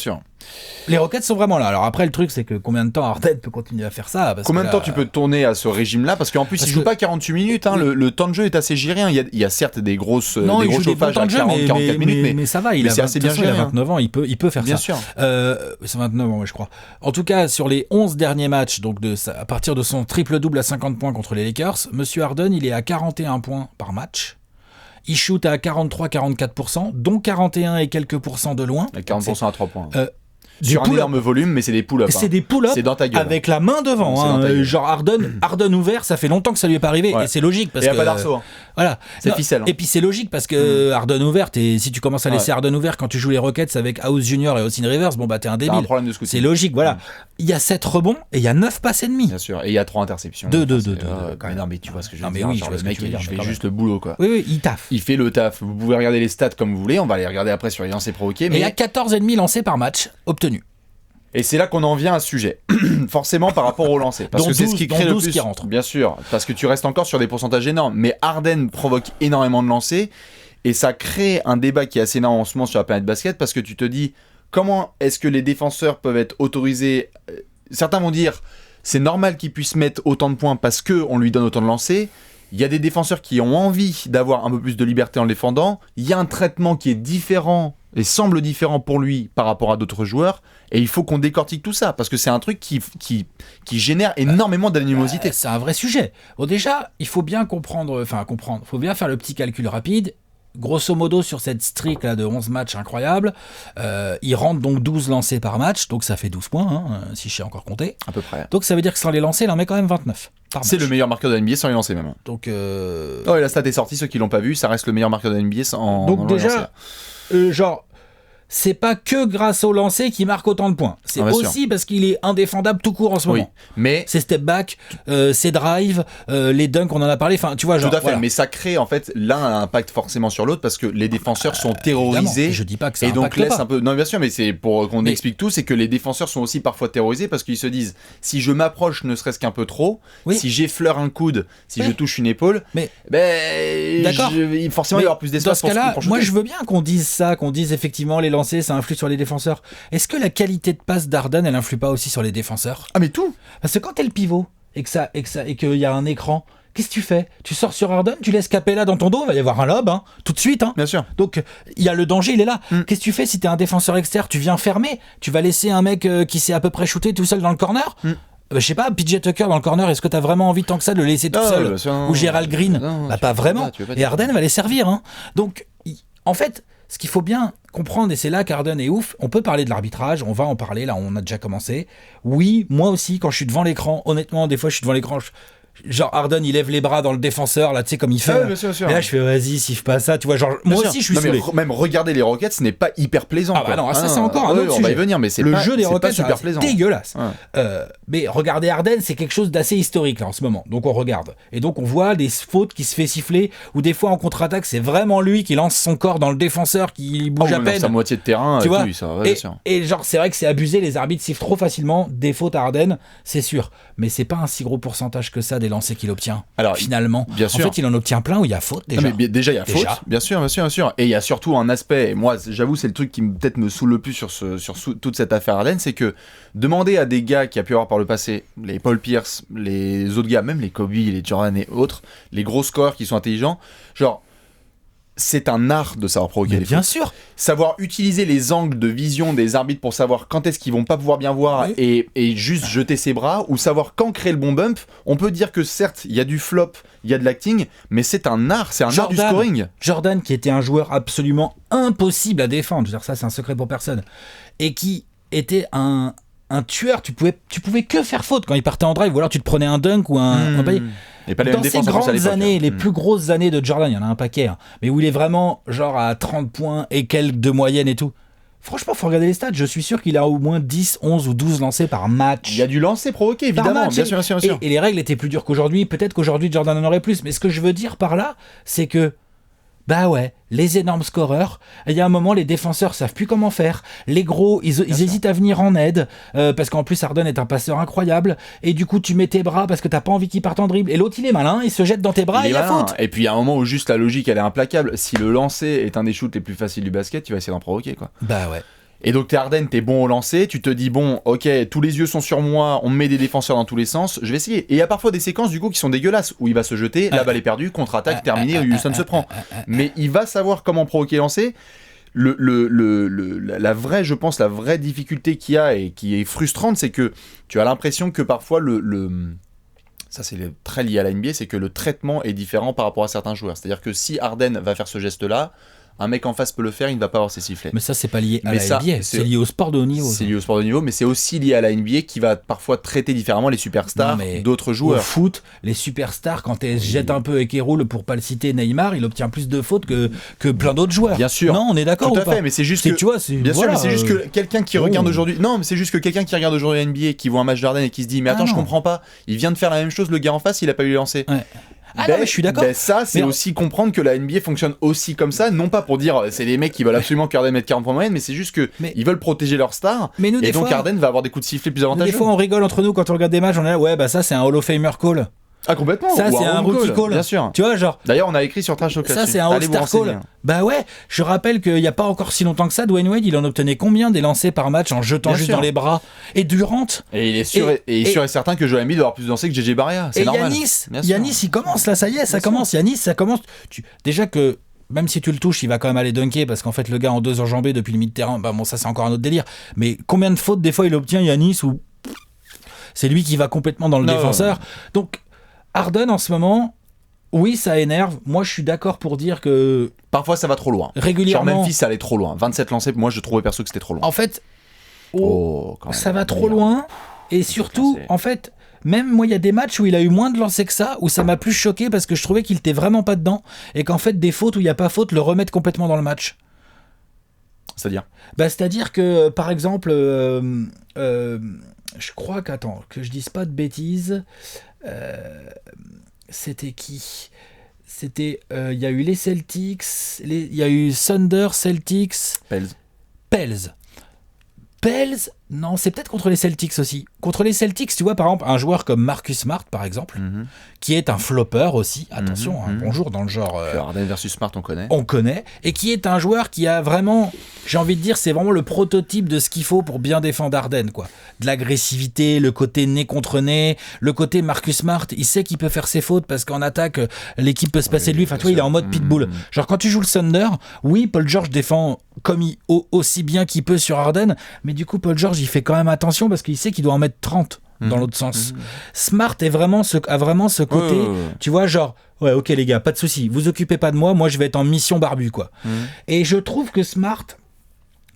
Speaker 2: Les Rockets sont vraiment là. Alors après, le truc, c'est que combien de temps Harden peut continuer à faire ça
Speaker 1: Combien de temps tu peux tourner à ce régime-là? Parce qu'en plus, il joue pas 48 minutes. Hein. Le temps de jeu est assez géré. Il y a certes des gros chauffages à 40-44 minutes,
Speaker 2: mais ça va. Il a
Speaker 1: assez bien géré.
Speaker 2: Il a 29 ans. Il peut faire
Speaker 1: bien
Speaker 2: ça.
Speaker 1: Bien sûr.
Speaker 2: C'est 29 ans, je crois. En tout cas, sur les 11 derniers matchs, donc à partir de son triple-double à 50 points contre les Lakers, Monsieur Harden, il est à 41 points par match. Il shoot à 43-44%, dont 41 et quelques pourcents de loin.
Speaker 1: 40% à 3 points.
Speaker 2: Sur
Speaker 1: un énorme volume, mais c'est des pull-ups.
Speaker 2: C'est des pull-ups
Speaker 1: c'est dans ta gueule.
Speaker 2: Avec la main devant. Genre Harden ouvert, ça fait longtemps que ça lui est pas arrivé. Ouais. Et c'est logique. Parce
Speaker 1: et il n'y a pas d'arceau.
Speaker 2: Voilà.
Speaker 1: C'est ficelle.
Speaker 2: Et puis c'est logique parce que Harden ouvert, si tu commences à laisser Harden ouvert quand tu joues les Rockets avec House Junior et Austin Rivers, bon bah t'es un débile.
Speaker 1: Un problème de scouting.
Speaker 2: C'est logique, voilà. Il y a 7 rebonds et il y a 9 passes et demi.
Speaker 1: Bien sûr. Et il y a 3 interceptions.
Speaker 2: 2.
Speaker 1: Non, mais tu vois ce que je veux dire.
Speaker 2: Oui,
Speaker 1: le mec, il fait juste le boulot, quoi.
Speaker 2: Oui, il taffe.
Speaker 1: Il fait le taf. Vous pouvez regarder les stats comme vous voulez. On va les regarder après sur les lancers provoqués. Mais
Speaker 2: il y a 14,5 lancés par match obtenus.
Speaker 1: Et c'est là qu'on en vient à ce sujet. Forcément par rapport au lancer. Parce que c'est ce qui crée le plus.
Speaker 2: Qui rentre.
Speaker 1: Bien sûr. Parce que tu restes encore sur des pourcentages énormes. Mais Harden provoque énormément de lancers. Et ça crée un débat qui est assez énorme en ce moment sur la planète basket. Parce que tu te dis, comment est-ce que les défenseurs peuvent être autorisés? Certains vont dire, c'est normal qu'ils puissent mettre autant de points parce qu'on lui donne autant de lancers. Il y a des défenseurs qui ont envie d'avoir un peu plus de liberté en défendant. Il y a un traitement qui est différent et semble différent pour lui par rapport à d'autres joueurs. Et il faut qu'on décortique tout ça, parce que c'est un truc qui génère énormément d'animosité.
Speaker 2: C'est un vrai sujet. Bon, déjà, il faut bien comprendre, il faut bien faire le petit calcul rapide. Grosso modo, sur cette streak là de 11 matchs incroyables, il rentre donc 12 lancés par match, donc ça fait 12 points, si je sais encore compter.
Speaker 1: À peu près.
Speaker 2: Donc ça veut dire que sans les lancers, il en met quand même 29.
Speaker 1: C'est le meilleur marqueur de la NBA sans les lancer même.
Speaker 2: Donc
Speaker 1: Oh, et la stat est sortie, ceux qui l'ont pas vu, ça reste le meilleur marqueur de la NBA sans.
Speaker 2: Donc déjà, c'est pas que grâce au lancer qu'il marque autant de points. C'est aussi parce qu'il est indéfendable tout court en ce moment.
Speaker 1: Mais
Speaker 2: ses step back, ses drives, les dunks, on en a parlé. Enfin, tu vois, genre.
Speaker 1: Tout à fait. Voilà. Mais ça crée en fait l'un a un impact forcément sur l'autre parce que les défenseurs sont terrorisés.
Speaker 2: Je dis pas que ça
Speaker 1: et donc laisse
Speaker 2: pas.
Speaker 1: un peu. Non, bien sûr, mais c'est pour qu'on explique tout, c'est que les défenseurs sont aussi parfois terrorisés parce qu'ils se disent si je m'approche ne serait-ce qu'un peu trop, si j'effleure un coude, si je touche une épaule,
Speaker 2: d'accord.
Speaker 1: Forcément il y aura plus d'espace.
Speaker 2: Dans ce cas-là, moi je veux bien qu'on dise ça, qu'on dise effectivement les lancers, ça influe sur les défenseurs. Est-ce que la qualité de passe d'Harden, elle influe pas aussi sur les défenseurs?
Speaker 1: Ah mais tout.
Speaker 2: Parce que quand t'es le pivot et qu'il y a un écran, qu'est-ce que tu fais? Tu sors sur Harden, tu laisses Capella dans ton dos, il va y avoir un lob, tout de suite.
Speaker 1: Bien sûr.
Speaker 2: Donc il y a le danger, il est là. Qu'est-ce que tu fais si t'es un défenseur externe? Tu viens fermer, tu vas laisser un mec qui s'est à peu près shooté tout seul dans le corner. Je sais pas, PJ Tucker dans le corner, est-ce que t'as vraiment envie tant que ça de le laisser tout seul? Ou Gerald Green? Pas vraiment. Et Harden va les servir. Donc en fait, ce qu'il faut bien comprendre, et c'est là qu'Harden est ouf, on peut parler de l'arbitrage, on va en parler, là on a déjà commencé. Oui, moi aussi, quand je suis devant l'écran, honnêtement, des fois je suis devant l'écran, genre Harden il lève les bras dans le défenseur, là tu sais comme il fait.
Speaker 1: Bien sûr.
Speaker 2: Et là je fais vas-y, siffle pas ça, tu vois, genre moi aussi je suis saoulé.
Speaker 1: Même regarder les Rockets, ce n'est pas hyper plaisant.
Speaker 2: Ah bah non, ça c'est encore un autre sujet.
Speaker 1: On va y venir, mais c'est
Speaker 2: le
Speaker 1: pas,
Speaker 2: jeu des Rockets,
Speaker 1: super plaisant.
Speaker 2: C'est dégueulasse. Mais regarder Harden, c'est quelque chose d'assez historique là en ce moment. Donc on regarde. Et donc on voit des fautes qui se fait siffler, ou des fois en contre-attaque, c'est vraiment lui qui lance son corps dans le défenseur, qui bouge à peine.
Speaker 1: Sa moitié de terrain,
Speaker 2: tu vois.
Speaker 1: Et
Speaker 2: genre c'est vrai que c'est abusé, les arbitres sifflent trop facilement des fautes à Harden, c'est sûr. Mais c'est pas un si gros pourcentage que ça des lancers qu'il obtient. Alors, finalement,
Speaker 1: bien sûr.
Speaker 2: En fait, il en obtient plein où il y a faute déjà.
Speaker 1: Mais déjà, il y a faute, bien sûr. Et il y a surtout un aspect, et moi, j'avoue, c'est le truc qui peut-être me saoule le plus sur toute cette affaire Harden, c'est que demander à des gars qui a pu avoir par le passé, les Paul Pierce, les autres gars, même les Kobe, les Jordan et autres, les gros scoreurs qui sont intelligents, genre, c'est un art de savoir provoquer les fautes.
Speaker 2: Bien sûr.
Speaker 1: Savoir utiliser les angles de vision des arbitres pour savoir quand est-ce qu'ils vont pas pouvoir bien voir et juste jeter ses bras, ou savoir quand créer le bon bump. On peut dire que certes, il y a du flop, il y a de l'acting, mais c'est un art, c'est un art du scoring.
Speaker 2: Jordan, qui était un joueur absolument impossible à défendre, je veux dire, ça c'est un secret pour personne, et qui était un tueur, tu pouvais que faire faute quand il partait en drive, ou alors tu te prenais un dunk ou un panier.
Speaker 1: Et pas les
Speaker 2: dans ces grandes années, les plus grosses années de Jordan, il y en a un paquet, mais où il est vraiment genre à 30 points et quelques de moyenne et tout. Franchement, faut regarder les stats. Je suis sûr qu'il a au moins 10, 11 ou 12 lancers par match.
Speaker 1: Il y a du lancer provoqué, évidemment. Bien sûr.
Speaker 2: Et les règles étaient plus dures qu'aujourd'hui. Peut-être qu'aujourd'hui, Jordan en aurait plus. Mais ce que je veux dire par là, c'est que Bah ouais, les énormes scoreurs. Il y a un moment, les défenseurs savent plus comment faire. Les gros, ils hésitent à venir en aide parce qu'en plus Harden est un passeur incroyable. Et du coup, tu mets tes bras parce que t'as pas envie qu'il parte en dribble. Et l'autre, il est malin, il se jette dans tes bras et il y a faute.
Speaker 1: Et puis il y a un moment où juste la logique, elle est implacable. Si le lancer est un des shoots les plus faciles du basket, tu vas essayer d'en provoquer, quoi.
Speaker 2: Bah ouais.
Speaker 1: Et donc t'es Harden, t'es bon au lancer, tu te dis bon, ok, tous les yeux sont sur moi, on me met des défenseurs dans tous les sens, je vais essayer. Et il y a parfois des séquences du coup qui sont dégueulasses, où il va se jeter, la balle est perdue, contre-attaque, terminé, Houston se prend. Mais il va savoir comment provoquer lancer. La vraie, je pense, la vraie difficulté qu'il y a et qui est frustrante, c'est que tu as l'impression que parfois ça c'est très lié à la NBA, c'est que le traitement est différent par rapport à certains joueurs. C'est-à-dire que si Harden va faire ce geste-là, un mec en face peut le faire, il ne va pas avoir ses sifflets.
Speaker 2: Mais ça, c'est pas lié à la NBA, c'est lié au sport de haut niveau.
Speaker 1: C'est lié au sport de haut niveau, mais c'est aussi lié à la NBA qui va parfois traiter différemment les superstars d'autres joueurs.
Speaker 2: Au foot, les superstars, quand elles se jettent un peu et qu'elles roulent, pour pas le citer, Neymar, il obtient plus de fautes que plein d'autres joueurs.
Speaker 1: Bien sûr.
Speaker 2: Non, on est d'accord.
Speaker 1: Tout à fait, mais c'est juste que.
Speaker 2: Tu vois,
Speaker 1: bien sûr, mais c'est juste que quelqu'un qui regarde aujourd'hui. Non, mais c'est juste que quelqu'un qui regarde aujourd'hui la NBA, qui voit un match d'Harden et qui se dit, mais attends, je comprends pas. Il vient de faire la même chose, le gars en face, il a pas eu les lancer.
Speaker 2: Ouais. Ah non, mais je suis d'accord.
Speaker 1: Ça, c'est aussi comprendre que la NBA fonctionne aussi comme ça, non pas pour dire c'est des mecs qui veulent absolument qu'Harden mette 40 points de moyenne, mais c'est juste que ils veulent protéger leurs stars.
Speaker 2: Mais nous,
Speaker 1: et donc Harden va avoir des coups de sifflet plus avantageux.
Speaker 2: Des fois, on rigole entre nous quand on regarde des matchs, on est là, ouais, bah ça, c'est un Hall of Famer call.
Speaker 1: Ah, complètement.
Speaker 2: Ça, c'est un rookie call.
Speaker 1: Bien sûr.
Speaker 2: Tu vois, genre.
Speaker 1: D'ailleurs, on a écrit sur Trash Talk
Speaker 2: ça, c'est un All-Star call. Bah ouais, je rappelle qu'il n'y a pas encore si longtemps que ça, Dwayne Wade, il en obtenait combien des lancers par match en jetant juste dans les bras. Et Durant.
Speaker 1: Et il est sûr et certain que Joel Embiid doit avoir plus de lancers que JJ Barea. C'est normal.
Speaker 2: Yanis, il commence là, ça y est, ça commence. Yanis, ça commence. Déjà que. Même si tu le touches, il va quand même aller dunker parce qu'en fait, le gars en 2 enjambées depuis le mi-terrain, bah bon, ça c'est encore un autre délire. Mais combien de fautes des fois il obtient Yanis ou c'est lui qui va complètement dans le défenseur. Donc, Harden en ce moment, oui, ça énerve. Moi, je suis d'accord pour dire que
Speaker 1: parfois ça va trop loin.
Speaker 2: Régulièrement.
Speaker 1: Genre Memphis, ça allait trop loin. 27 lancés, moi je trouvais perso que c'était trop loin.
Speaker 2: En fait, ça va trop loin. Et surtout, en fait. Même moi, il y a des matchs où il a eu moins de lancers que ça, où ça m'a plus choqué parce que je trouvais qu'il était vraiment pas dedans et qu'en fait, des fautes où il n'y a pas faute le remettent complètement dans le match.
Speaker 1: C'est-à-dire
Speaker 2: c'est-à-dire que, par exemple, je crois que je dise pas de bêtises, c'était qui ? C'était, il y a eu les Celtics, il y a eu Thunder, Celtics, Pels. Non, c'est peut-être contre les Celtics aussi. Contre les Celtics, tu vois, par exemple, un joueur comme Marcus Smart, par exemple, qui est un flopper aussi, attention, un bon joueur dans le genre...
Speaker 1: Harden versus Smart,
Speaker 2: on connaît, et qui est un joueur qui a vraiment, j'ai envie de dire, c'est vraiment le prototype de ce qu'il faut pour bien défendre Harden, quoi. De l'agressivité, le côté nez contre nez, le côté Marcus Smart, il sait qu'il peut faire ses fautes parce qu'en attaque, l'équipe peut se passer de lui. Enfin, tu vois, il est en mode pitbull. Genre, quand tu joues le Thunder, oui, Paul George défend comme aussi bien qu'il peut sur Harden, mais du coup, Paul George, il fait quand même attention parce qu'il sait qu'il doit en mettre 30 dans l'autre sens. Smart a vraiment ce côté, tu vois, genre, ouais, ok les gars, pas de souci, vous occupez pas de moi je vais être en mission barbu, quoi. Et je trouve que Smart,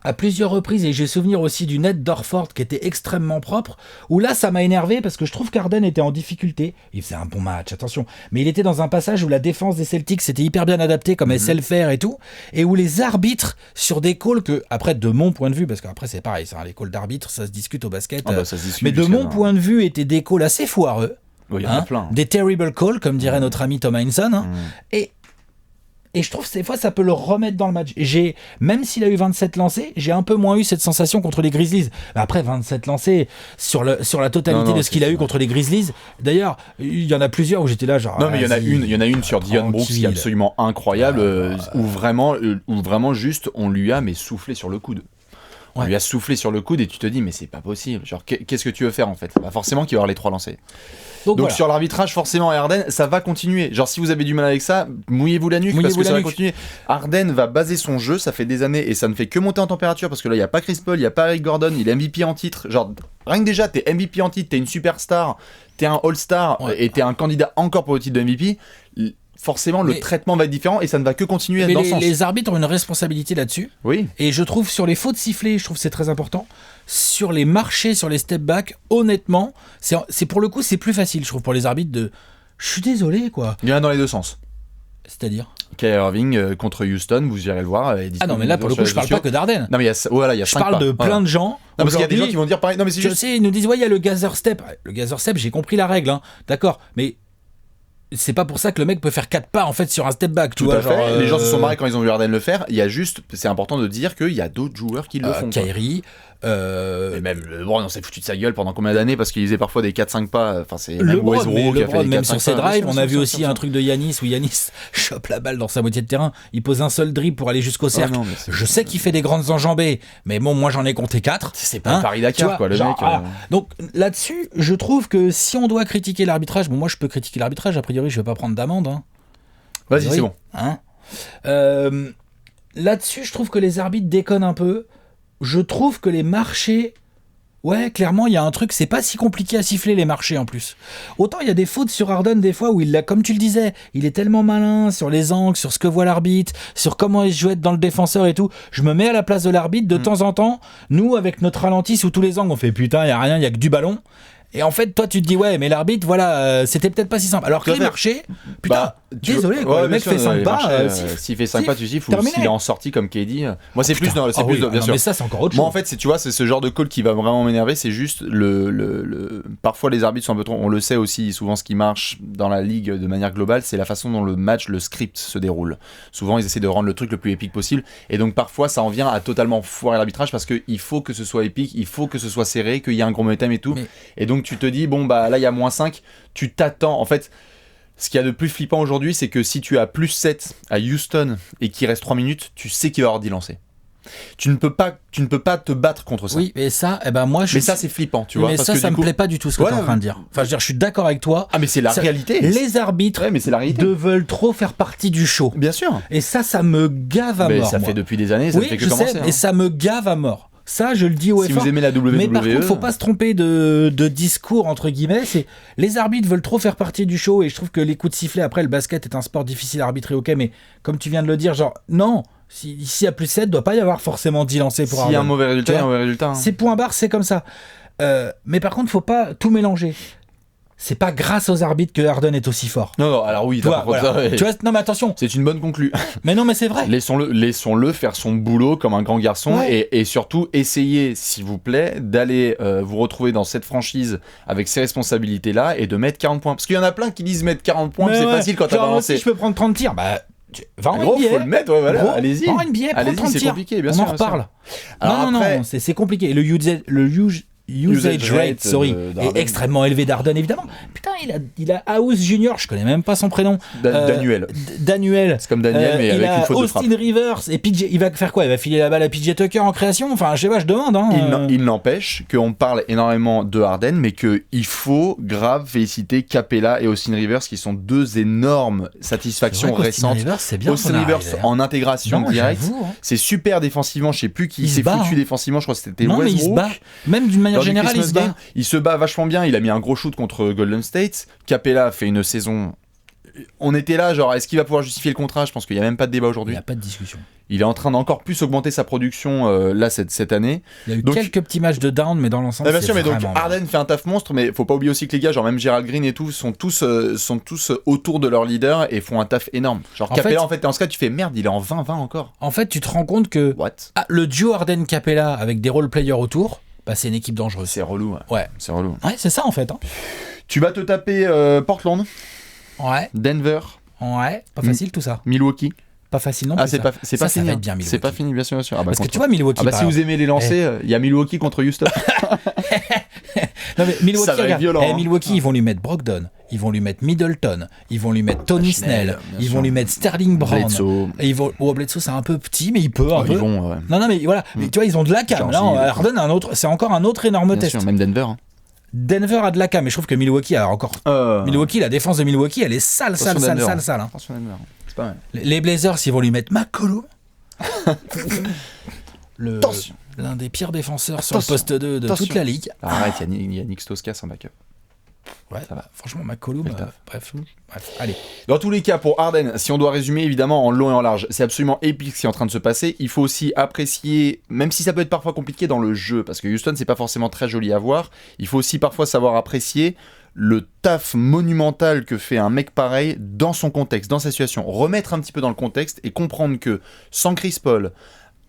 Speaker 2: à plusieurs reprises, et j'ai souvenir aussi du net d'Orford qui était extrêmement propre, où là ça m'a énervé parce que je trouve qu'Harden était en difficulté. Il faisait un bon match, attention, mais il était dans un passage où la défense des Celtics s'était hyper bien adaptée comme elle sait le faire et tout, et où les arbitres sur des calls que, après de mon point de vue, parce qu'après c'est pareil, les calls d'arbitres ça se discute au basket, mais de mon point de vue étaient des calls assez foireux,
Speaker 1: il y en a plein.
Speaker 2: Des terrible calls comme dirait notre ami Tom Heinsohn, et je trouve que des fois ça peut le remettre dans le match. Même s'il a eu 27 lancés, j'ai un peu moins eu cette sensation contre les Grizzlies. Après 27 lancés sur la totalité de ce qu'il a eu contre les Grizzlies. D'ailleurs, il y en a plusieurs où j'étais là genre.
Speaker 1: Non mais il y en a une sur Dillon Brooks qui est absolument incroyable, où vraiment juste on lui a soufflé sur le coude. On lui a soufflé sur le coude et tu te dis mais c'est pas possible. Genre qu'est-ce que tu veux faire en fait ? Bah forcément qu'il va y avoir les 3 lancés. Donc voilà. Sur l'arbitrage, forcément, Harden, ça va continuer. Genre, si vous avez du mal avec ça, mouillez-vous la nuque parce que ça va continuer. Harden va baser son jeu, ça fait des années et ça ne fait que monter en température parce que là, il n'y a pas Chris Paul, il n'y a pas Eric Gordon, il est MVP en titre. Genre, rien que déjà, t'es MVP en titre, t'es une superstar, t'es un All-Star et t'es un candidat encore pour le titre de MVP. Forcément, le traitement va être différent et ça ne va que continuer à être dans ce sens.
Speaker 2: Les arbitres ont une responsabilité là-dessus.
Speaker 1: Oui.
Speaker 2: Et je trouve sur les fautes sifflées, je trouve que c'est très important. Sur les marchés, sur les step back, honnêtement, c'est pour le coup, c'est plus facile, je trouve, pour les arbitres de. Je suis désolé, quoi.
Speaker 1: Il y en a dans les deux sens.
Speaker 2: C'est-à-dire
Speaker 1: Kyrie Irving contre Houston, vous irez le voir.
Speaker 2: Ah non, mais là, pour le coup, je parle pas que d'Harden.
Speaker 1: Non, mais il y a 5
Speaker 2: je parle de plein de gens.
Speaker 1: Non, parce qu'il y a des gens qui vont dire pareil. Non, mais c'est juste.
Speaker 2: Tu sais, ils nous disent, ouais, il y a le gather step. Le gather step, j'ai compris la règle, hein. D'accord. Mais c'est pas pour ça que le mec peut faire 4 pas en fait sur un step back, tu
Speaker 1: Tout
Speaker 2: vois.
Speaker 1: à fait. Les gens se sont marrés quand ils ont vu Harden le faire. Il y a juste, c'est important de dire qu'il y a d'autres joueurs qui le font.
Speaker 2: Kyrie.
Speaker 1: Et même LeBron, on s'est foutu de sa gueule pendant combien d'années parce qu'il faisait parfois des 4-5 pas. Enfin, c'est même
Speaker 2: LeBron,
Speaker 1: Westbrook qui a fait des
Speaker 2: même
Speaker 1: 4-5
Speaker 2: sur ses
Speaker 1: pas.
Speaker 2: drives,
Speaker 1: Bien
Speaker 2: on
Speaker 1: sûr,
Speaker 2: a vu
Speaker 1: sûr,
Speaker 2: aussi
Speaker 1: sûr.
Speaker 2: un truc de Yanis où Yanis chope la balle dans sa moitié de terrain, il pose un seul dribble pour aller jusqu'au cercle.
Speaker 1: non, mais
Speaker 2: Je sais qu'il fait des grandes enjambées, mais bon, moi j'en ai compté 4.
Speaker 1: C'est pas un Paris-Dakar, quoi, le
Speaker 2: genre,
Speaker 1: mec.
Speaker 2: Donc là-dessus, je trouve que si on doit critiquer l'arbitrage, bon, moi je peux critiquer l'arbitrage, a priori je vais pas prendre d'amende. Hein.
Speaker 1: Vas-y, c'est bon.
Speaker 2: Hein. Là-dessus, je trouve que les arbitres déconnent un peu. Je trouve que les marchés... Ouais, clairement, il y a un truc, c'est pas si compliqué à siffler les marchés en plus. Autant il y a des fautes sur Harden des fois où il l'a, comme tu le disais, il est tellement malin sur les angles, sur ce que voit l'arbitre, sur comment il se joue dans le défenseur et tout. Je me mets à la place de l'arbitre de temps en temps. Nous, avec notre ralenti sous tous les angles, on fait putain, il y a rien, il y a que du ballon. Et en fait, toi, tu te dis, ouais, mais l'arbitre, voilà, c'était peut-être pas si simple. Alors que les marchés, putain, désolé, quoi, le mec fait 5 pas.
Speaker 1: S'il fait 5 pas, tu siffles, ou
Speaker 2: terminé.
Speaker 1: s'il est en sortie comme KD. Moi, c'est plus, non, c'est plus, bien sûr.
Speaker 2: Mais ça, c'est encore autre chose.
Speaker 1: Moi, en fait, tu vois, c'est ce genre de call qui va vraiment m'énerver. C'est juste parfois, les arbitres sont un peu trop. On le sait aussi, souvent, ce qui marche dans la ligue de manière globale, c'est la façon dont le match, le script se déroule. Souvent, ils essaient de rendre le truc le plus épique possible. Et donc, parfois, ça en vient à totalement foirer l'arbitrage parce qu'il faut que ce soit épique, il faut que ce soit serré, qu'il y ait un gros momentum et tout. Et donc, tu te dis, bon, bah là, il y a -5. Tu t'attends. En fait. Ce qu'il y a de plus flippant aujourd'hui, c'est que si tu as +7 à Houston et qu'il reste 3 minutes, tu sais qu'il va y avoir 10 lancers. Tu ne peux pas te battre contre ça.
Speaker 2: Oui, mais ça, moi,
Speaker 1: mais ça, c'est flippant, tu vois.
Speaker 2: Mais
Speaker 1: parce
Speaker 2: ça,
Speaker 1: que
Speaker 2: ça me plaît pas du tout ce que tu es en train de dire. Enfin, je veux dire, je suis d'accord avec toi.
Speaker 1: Ah, mais c'est la réalité.
Speaker 2: Les arbitres
Speaker 1: mais c'est la réalité.
Speaker 2: veulent trop faire partie du show.
Speaker 1: Bien sûr.
Speaker 2: Et ça me gave à mort.
Speaker 1: Ça fait depuis des années, ça ne fait que commencer.
Speaker 2: Oui, je sais, et ça me gave à mort. Ça, je le dis haut et fort.
Speaker 1: Si vous aimez la WWE...
Speaker 2: Mais par contre, faut pas se tromper de discours, entre guillemets. C'est les arbitres veulent trop faire partie du show et je trouve que les coups de sifflet, après, le basket est un sport difficile à arbitrer, ok, mais comme tu viens de le dire, genre, non, s'il y a +7, doit pas y avoir forcément 10 lancers pour
Speaker 1: S'il y a un mauvais résultat, il y a un mauvais résultat.
Speaker 2: C'est point barre, c'est comme ça. Mais par contre, faut pas tout mélanger. C'est pas grâce aux arbitres que Harden est aussi fort.
Speaker 1: Non, alors oui,
Speaker 2: tu vois, non mais attention.
Speaker 1: C'est une bonne conclusion.
Speaker 2: Mais non, mais c'est vrai.
Speaker 1: Laissons-le faire son boulot comme un grand garçon et surtout essayez, s'il vous plaît, d'aller vous retrouver dans cette franchise avec ces responsabilités-là et de mettre 40 points. Parce qu'il y en a plein qui disent mettre 40 points, c'est facile quand t'as balancé.
Speaker 2: Si je peux prendre 30 tirs, bah va en
Speaker 1: gros,
Speaker 2: NBA.
Speaker 1: faut le mettre, voilà, allez-y.
Speaker 2: Va en NBA, prends 30 tirs.
Speaker 1: C'est compliqué, bien
Speaker 2: on
Speaker 1: sûr.
Speaker 2: On en reparle.
Speaker 1: Alors
Speaker 2: non, c'est compliqué. Le usage rate, est extrêmement élevé d'Harden, évidemment. Putain, il a House Junior, je connais même pas son prénom.
Speaker 1: Daniel.
Speaker 2: C'est
Speaker 1: comme Daniel, mais avec une faute de frappe.
Speaker 2: Austin Rivers et PJ, il va faire quoi? Il va filer la balle à PJ Tucker en création? Enfin, je sais pas, je demande.
Speaker 1: Il n'empêche qu'on parle énormément de Harden, mais qu'il faut grave féliciter Capella et Austin Rivers, qui sont deux énormes satisfactions récentes. Austin Rivers en intégration directe. C'est super défensivement, je sais plus qui s'est foutu défensivement, je crois que c'était Westbrook.
Speaker 2: Mais il se bat, même d'une manière général,
Speaker 1: il se bat vachement bien. Il a mis un gros shoot contre Golden State. Capella a fait une saison. On était là, genre, est-ce qu'il va pouvoir justifier le contrat? Je pense qu'il n'y a même pas de débat aujourd'hui.
Speaker 2: Il n'y a pas de discussion.
Speaker 1: Il est en train d'encore plus augmenter sa production là cette année.
Speaker 2: Il y a eu quelques petits matchs de down, mais dans l'ensemble,
Speaker 1: bien sûr, mais donc Harden fait un taf monstre, mais faut pas oublier aussi que les gars, genre même Gerald Green et tout, sont tous autour de leur leader et font un taf énorme. Genre Capella, en fait, dans ce cas, tu fais merde, il est en 20-20 encore.
Speaker 2: En fait, tu te rends compte que le duo Harden-Capella avec des role players autour. Bah, c'est une équipe dangereuse.
Speaker 1: C'est relou.
Speaker 2: Ouais.
Speaker 1: C'est relou.
Speaker 2: Ouais, c'est ça en fait.
Speaker 1: Tu vas te taper Portland.
Speaker 2: Ouais.
Speaker 1: Denver.
Speaker 2: Ouais. Pas facile tout ça.
Speaker 1: Milwaukee.
Speaker 2: Pas facile non plus.
Speaker 1: C'est pas fini.
Speaker 2: Ça va être bien Milwaukee.
Speaker 1: C'est pas fini, bien sûr.
Speaker 2: Parce que tu vois Milwaukee.
Speaker 1: Si vous aimez les lancers, il y a Milwaukee contre Houston.
Speaker 2: Non mais Milwaukee,
Speaker 1: ça va être violent.
Speaker 2: Milwaukee, ils vont lui mettre Brogdon, ils vont lui mettre Middleton, ils vont lui mettre Tony Snell, ils vont lui mettre Sterling Brown.
Speaker 1: Bledsoe.
Speaker 2: Et Bledsoe, c'est un peu petit, mais il peut un peu.
Speaker 1: Ils vont,
Speaker 2: Non, mais voilà. Mais tu vois, ils ont de la cam. Là, Harden, c'est encore un autre énorme test.
Speaker 1: Sûr, même Denver.
Speaker 2: Denver a de la cam, mais je trouve que Milwaukee a encore. Milwaukee, la défense de Milwaukee, elle est sale.
Speaker 1: Attention Denver. C'est pas mal.
Speaker 2: Les Blazers, ils vont lui mettre McCollum. L'un des pires défenseurs sur le poste 2 de toute la ligue.
Speaker 1: Arrête, il y a Nick Stauskas en backup.
Speaker 2: Ouais, ça va. Franchement, McCollum, bref, allez.
Speaker 1: Dans tous les cas, pour Harden, si on doit résumer évidemment en long et en large, c'est absolument épique ce qui est en train de se passer. Il faut aussi apprécier, même si ça peut être parfois compliqué dans le jeu, parce que Houston, c'est pas forcément très joli à voir, il faut aussi parfois savoir apprécier le taf monumental que fait un mec pareil dans son contexte, dans sa situation. Remettre un petit peu dans le contexte et comprendre que sans Chris Paul,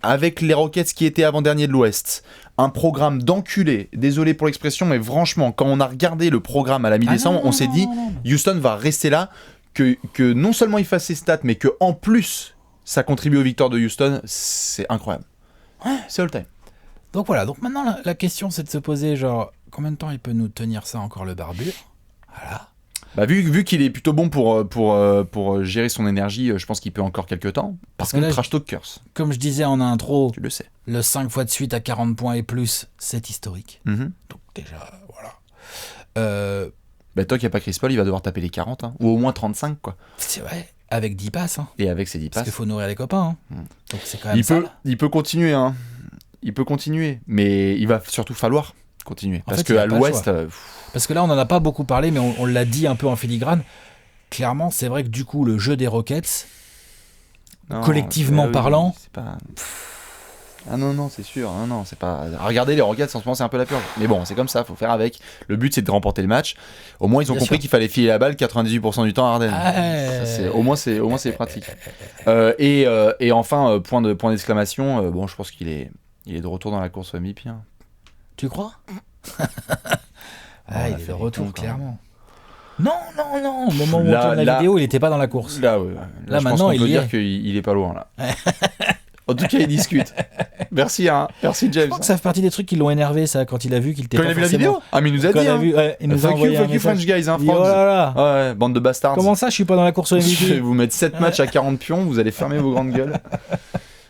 Speaker 1: avec les Rockets qui étaient avant-dernier de l'Ouest, un programme d'enculés, désolé pour l'expression, mais franchement, quand on a regardé le programme à la mi-décembre, on s'est dit, Houston va rester là, que non seulement il fasse ses stats, mais que en plus, ça contribue aux victoires de Houston, c'est incroyable. C'est all time.
Speaker 2: Donc voilà, donc maintenant la question c'est de se poser genre, combien de temps il peut nous tenir ça encore le barbu? Voilà.
Speaker 1: Bah vu qu'il est plutôt bon pour gérer son énergie, je pense qu'il peut encore quelques temps. Par contre, trash talkers.
Speaker 2: Comme je disais en intro,
Speaker 1: tu le sais.
Speaker 2: Le 5 fois de suite à 40 points et plus, c'est historique.
Speaker 1: Mm-hmm.
Speaker 2: Donc déjà, voilà.
Speaker 1: Bah toi qui n'as pas Chris Paul, il va devoir taper les 40, hein, ou au moins 35 quoi.
Speaker 2: C'est vrai, avec 10 passes. Hein.
Speaker 1: Et avec ses 10 passes.
Speaker 2: Parce qu'il faut nourrir les copains. Hein. Donc c'est quand même
Speaker 1: il peut continuer, hein. Il peut continuer, mais il va surtout falloir continuer. Parce qu'à l'Ouest...
Speaker 2: Parce que là, on n'en a pas beaucoup parlé, mais on l'a dit un peu en filigrane. Clairement, c'est vrai que du coup, le jeu des Rockets, collectivement parlant...
Speaker 1: C'est pas... Ah non, c'est sûr. Non, c'est pas... Regardez, les Rockets, en ce moment, c'est un peu la purge. Mais bon, c'est comme ça, faut faire avec. Le but, c'est de remporter le match. Au moins, ils ont compris qu'il fallait filer la balle 98% du temps à Harden. Au moins, c'est pratique. Et enfin, point d'exclamation, bon, je pense qu'il est de retour dans la course au MVP. Hein.
Speaker 2: Tu crois? Il est de retour, clairement. Non. Au moment où on tourne la vidéo, il n'était pas dans la course.
Speaker 1: Là,
Speaker 2: maintenant,
Speaker 1: il peut dire qu'il est pas loin, là. En tout cas, il discute. Merci, hein. Merci, James.
Speaker 2: Je crois que ça fait partie des trucs qui l'ont énervé, ça, quand il a vu qu'il était
Speaker 1: pas forcément... Quand il a vu la vidéo? Ah, mais il nous a dit, hein.
Speaker 2: Il nous a envoyé
Speaker 1: fuck you, French guys, hein,
Speaker 2: oh là là.
Speaker 1: Ouais, bande de bastards.
Speaker 2: Comment ça, je suis pas dans la course au MVP?
Speaker 1: Je vais vous mettre 7 matchs à 40 pions, vous allez fermer vos grandes gueules.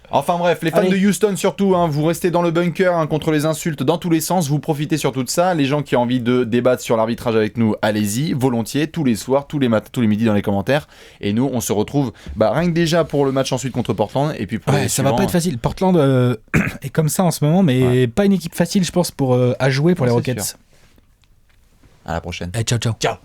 Speaker 1: Enfin bref, les fans de Houston surtout, hein, vous restez dans le bunker hein, contre les insultes dans tous les sens, vous profitez surtout de ça. Les gens qui ont envie de débattre sur l'arbitrage avec nous, allez-y, volontiers, tous les soirs, tous les matins, tous les midis dans les commentaires. Et nous, on se retrouve rien que déjà pour le match ensuite contre Portland. Et puis pour les
Speaker 2: ça
Speaker 1: suivants,
Speaker 2: va pas être facile. Portland est comme ça en ce moment, mais pas une équipe facile, je pense, à jouer pour les Rockets.
Speaker 1: Sûr. À la prochaine.
Speaker 2: Ciao.